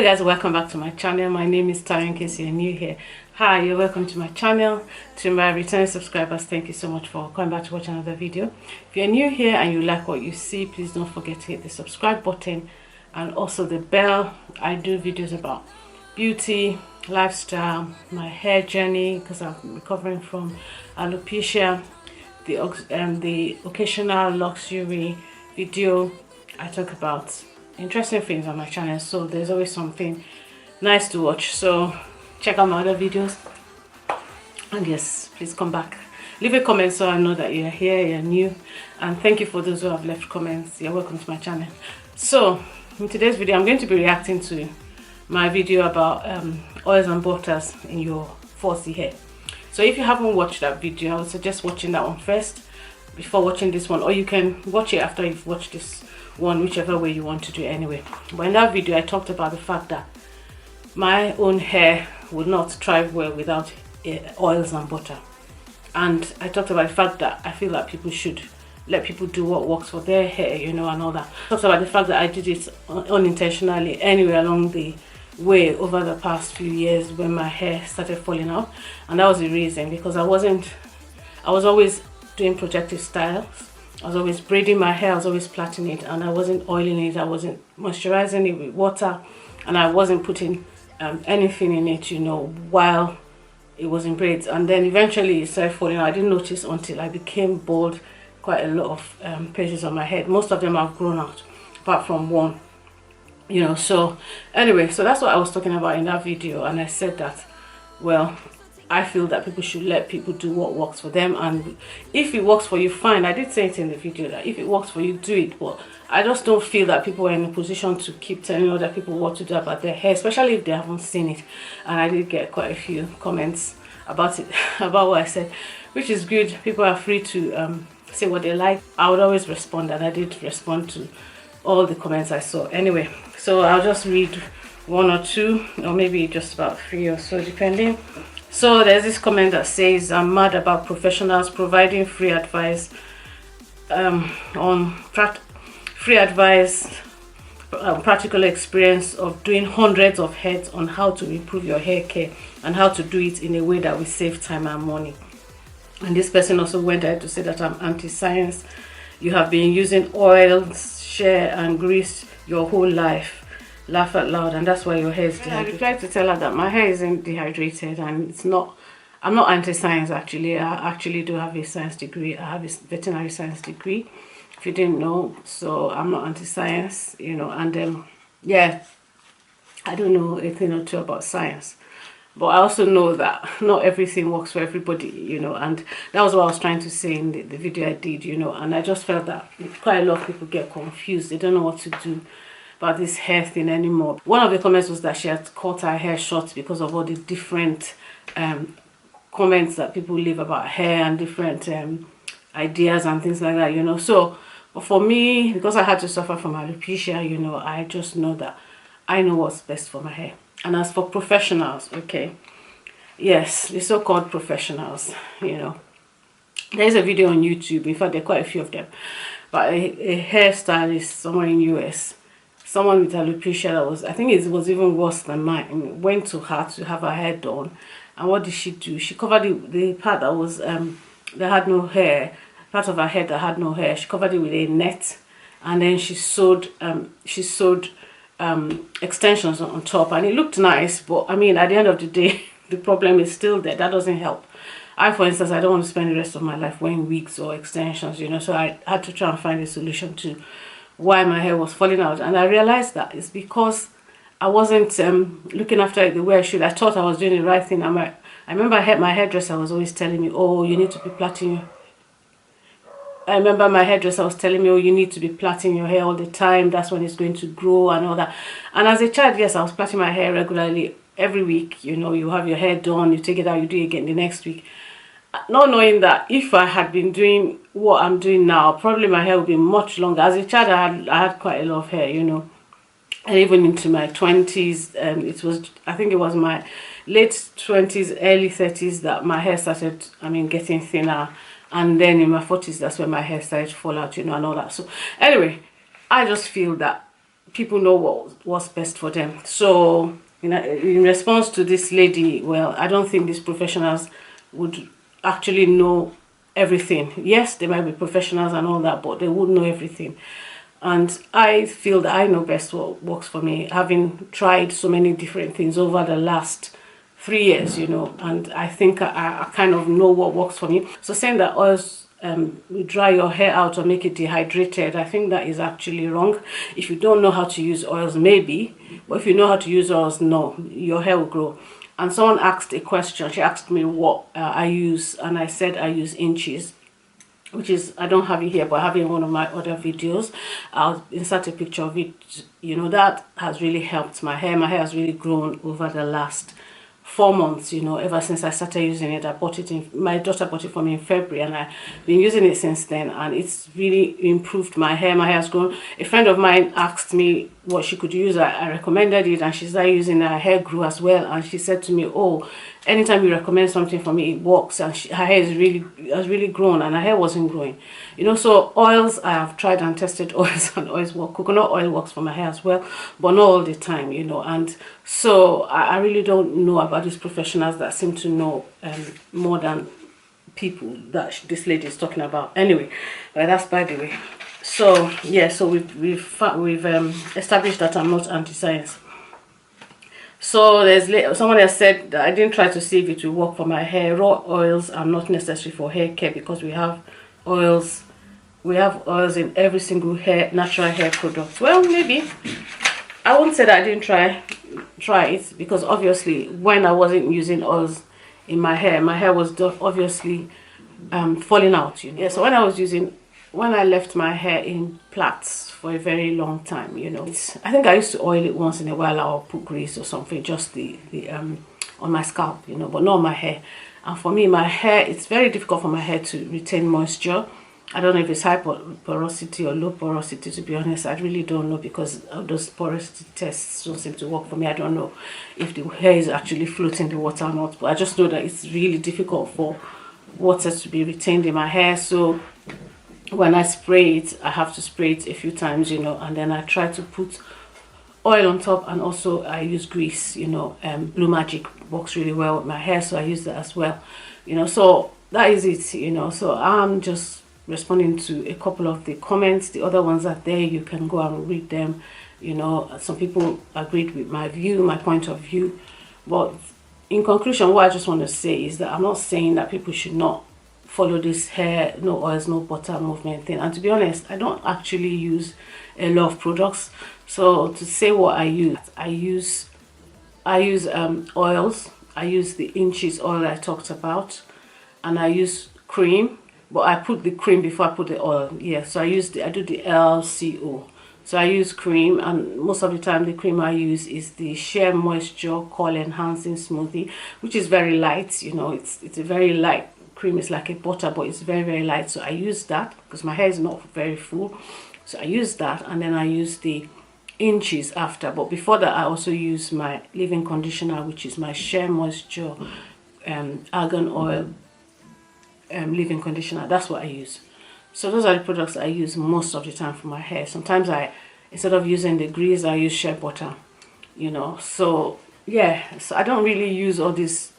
guys, welcome back to my channel. My name is Tara, in case you're new here. Hi, you're welcome to my channel. To my returning subscribers, thank you so much for coming back to watch another video. If you're new here and you like what you see, please don't forget to hit the subscribe button and also the bell. I do videos about beauty, lifestyle, my hair journey because I'm recovering from alopecia, the occasional luxury video. I talk about interesting things on my channel, so there's always something nice to watch. So check out my other videos, and yes, please come back, leave a comment so I know that you're here, you're new, and thank you for those who have left comments. You're welcome to my channel. So in today's video, I'm going to be reacting to my video about oils and butters in your 4C hair. So if you haven't watched that video, I would suggest watching that one first before watching this one, or you can watch it after you've watched this one, whichever way you want to do it anyway. But in that video, I talked about the fact that my own hair would not thrive well without oils and butter, and I talked about the fact that I feel that people should let people do what works for their hair, you know, and all that. I talked about the fact that I did it unintentionally anyway along the way over the past few years when my hair started falling out, and that was the reason, because I was always doing protective styles. I was always braiding my hair, I was always plaiting it, and I wasn't oiling it, I wasn't moisturizing it with water, and I wasn't putting anything in it, you know, while it was in braids. And then eventually it started falling out. I didn't notice until I became bald. Quite a lot of patches on my head. Most of them have grown out, apart from one, you know. So anyway, so that's what I was talking about in that video, and I said that, well, I feel that people should let people do what works for them, and if it works for you, fine. I did say it in the video that if it works for you, do it. But I just don't feel that people are in a position to keep telling other people what to do about their hair, especially if they haven't seen it. And I did get quite a few comments about it, about what I said, which is good. People are free to say what they like. I would always respond, and I did respond to all the comments I saw anyway. So I'll just read one or two, or maybe just about 3 or so, depending. So there's this comment that says, I'm mad about professionals providing free advice practical experience of doing hundreds of heads on how to improve your hair care and how to do it in a way that will save time and money. And this person also went ahead to say that I'm anti-science. You have been using oils, shea and grease your whole life. Laugh out loud, and that's why your hair is dehydrated. I replied to tell her that my hair isn't dehydrated, and it's not. I'm not anti-science actually. I actually do have a science degree. I have a veterinary science degree, if you didn't know. So I'm not anti-science, you know. And yeah, I don't know a thing or two about science, but I also know that not everything works for everybody, you know. And that was what I was trying to say in the video I did, you know. And I just felt that quite a lot of people get confused. They don't know what to do about this hair thing anymore. One of the comments was that she had cut her hair short because of all the different comments that people leave about hair and different ideas and things like that, you know. So for me, because I had to suffer from alopecia, you know, I just know that I know what's best for my hair. And as for professionals, okay, yes, the so-called professionals, you know, there's a video on YouTube. In fact, there are quite a few of them, but a hairstylist somewhere in US, someone with alopecia that was, I think it was even worse than mine, went to her to have her hair done. And what did she do? She covered the part that was that had no hair, part of her head that had no hair. She covered it with a net, and then she sewed extensions on top, and it looked nice. But I mean, at the end of the day, the problem is still there. That doesn't help. I, for instance, I don't want to spend the rest of my life wearing wigs or extensions, you know. So I had to try and find a solution to why my hair was falling out, and I realized that it's because I wasn't looking after it the way I should. I thought I was doing the right thing. I remember my hairdresser was always telling me, oh, you need to be plaiting. I remember my hairdresser was telling me, oh, you need to be plaiting your hair all the time. That's when it's going to grow and all that. And as a child, yes, I was plaiting my hair regularly every week. You know, you have your hair done, you take it out, you do it again the next week. Not knowing that if I had been doing what I'm doing now, probably my hair would be much longer. As a child, I had quite a lot of hair, you know, and even into my 20s, it was, I think it was my late 20s, early 30s that my hair started, I mean, getting thinner, and then in my 40s, that's when my hair started to fall out, you know, and all that. So anyway, I just feel that people know what's best for them. So, you know, in response to this lady, well, I don't think these professionals would actually know everything. Yes, they might be professionals and all that, but they would know everything. And I feel that I know best what works for me, having tried so many different things over the last 3 years, you know, and I think I kind of know what works for me. So saying that oils will dry your hair out or make it dehydrated, I think that is actually wrong. If you don't know how to use oils, maybe, but if you know how to use oils, no, your hair will grow. And someone asked a question. She asked me what I use, and I said I use inches, which is, I don't have it here, but I have it in one of my other videos. I'll insert a picture of it. You know, that has really helped my hair. My hair has really grown over the last 4 months, you know, ever since I started using it. I bought it in, my daughter bought it for me in February, and I've been using it since then, and it's really improved my hair. My hair has grown. A friend of mine asked me what she could use. I recommended it, and she started using it. Her hair grew as well, and she said to me, oh, anytime you recommend something for me, it works. And her hair has really grown, and her hair wasn't growing, you know. So oils, I have tried and tested oils, and oils work. Coconut oil works for my hair as well, but not all the time, you know. And so I really don't know about these professionals that seem to know more than people that this lady is talking about. Anyway, that's by the way. So yeah, so we've established that I'm not anti-science. So there's someone has said that I didn't try to see if it will work for my hair. Raw oils are not necessary for hair care because we have oils in every single natural hair product. Well, maybe I won't say that I didn't try it, because obviously when I wasn't using oils in my hair was obviously falling out, you know. Yeah, so when I left my hair in plaits for a very long time, you know, I think I used to oil it once in a while, or put grease or something, just the on my scalp, you know, but not on my hair. And for me, my hair, it's very difficult for my hair to retain moisture. I don't know if it's high porosity or low porosity, to be honest. I really don't know, because those porosity tests don't seem to work for me. I don't know if the hair is actually floating in the water or not, but I just know that it's really difficult for water to be retained in my hair. So when I spray it, I have to spray it a few times, you know, and then I try to put oil on top, and also I use grease, you know. Blue Magic works really well with my hair, so I use that as well, you know. So that is it, you know. So I'm just responding to a couple of the comments. The other ones are there, you can go and read them, you know. Some people agreed with my view, my point of view, but in conclusion, what I just want to say is that I'm not saying that people should not follow this hair no oils no butter movement thing. And to be honest, I don't actually use a lot of products. So to say what I use oils. I use the inches oil I talked about, and I use cream, but I put the cream before I put the oil. Yeah, so I do the LCO. So I use cream, and most of the time the cream I use is the Sheer Moisture Coil Enhancing Smoothie, which is very light, you know. It's a very light cream. It's like a butter, but it's very, very light. So I use that because my hair is not very full. So I use that, and then I use the inches after. But before that, I also use my leave-in conditioner, which is my Sheer Moisture Argan Oil leave-in conditioner. That's what I use. So those are the products I use most of the time for my hair. Sometimes instead of using the grease, I use shea butter, you know. So yeah, so I don't really use all these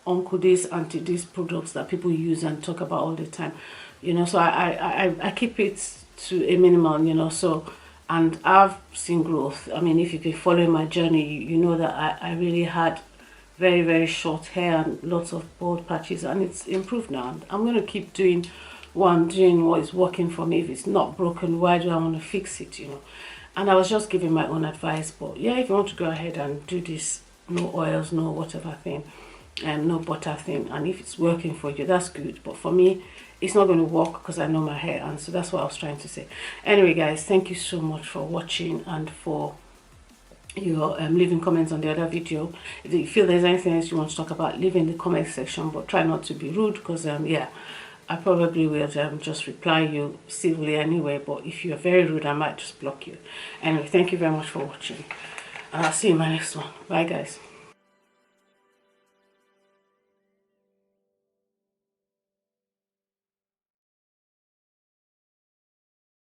uncle this, auntie this products that people use and talk about all the time, you know. So I keep it to a minimum, you know. So, and I've seen growth. I mean, if you've been following my journey, you know that I really had very, very short hair and lots of bald patches, and it's improved now. And I'm going to keep doing what I'm doing, what is working for me. If it's not broken, why do I want to fix it, you know? And I was just giving my own advice. But yeah, if you want to go ahead and do this no oils, no whatever thing, and no butter thing, and if it's working for you, that's good. But for me, it's not going to work because I know my hair, and so that's what I was trying to say. Anyway, guys, thank you so much for watching and for your leaving comments on the other video. If you feel there's anything else you want to talk about, leave in the comment section, but try not to be rude, because yeah, I probably will just reply you civilly anyway. But if you're very rude, I might just block you. Anyway, thank you very much for watching, and I'll see you in my next one. Bye, guys.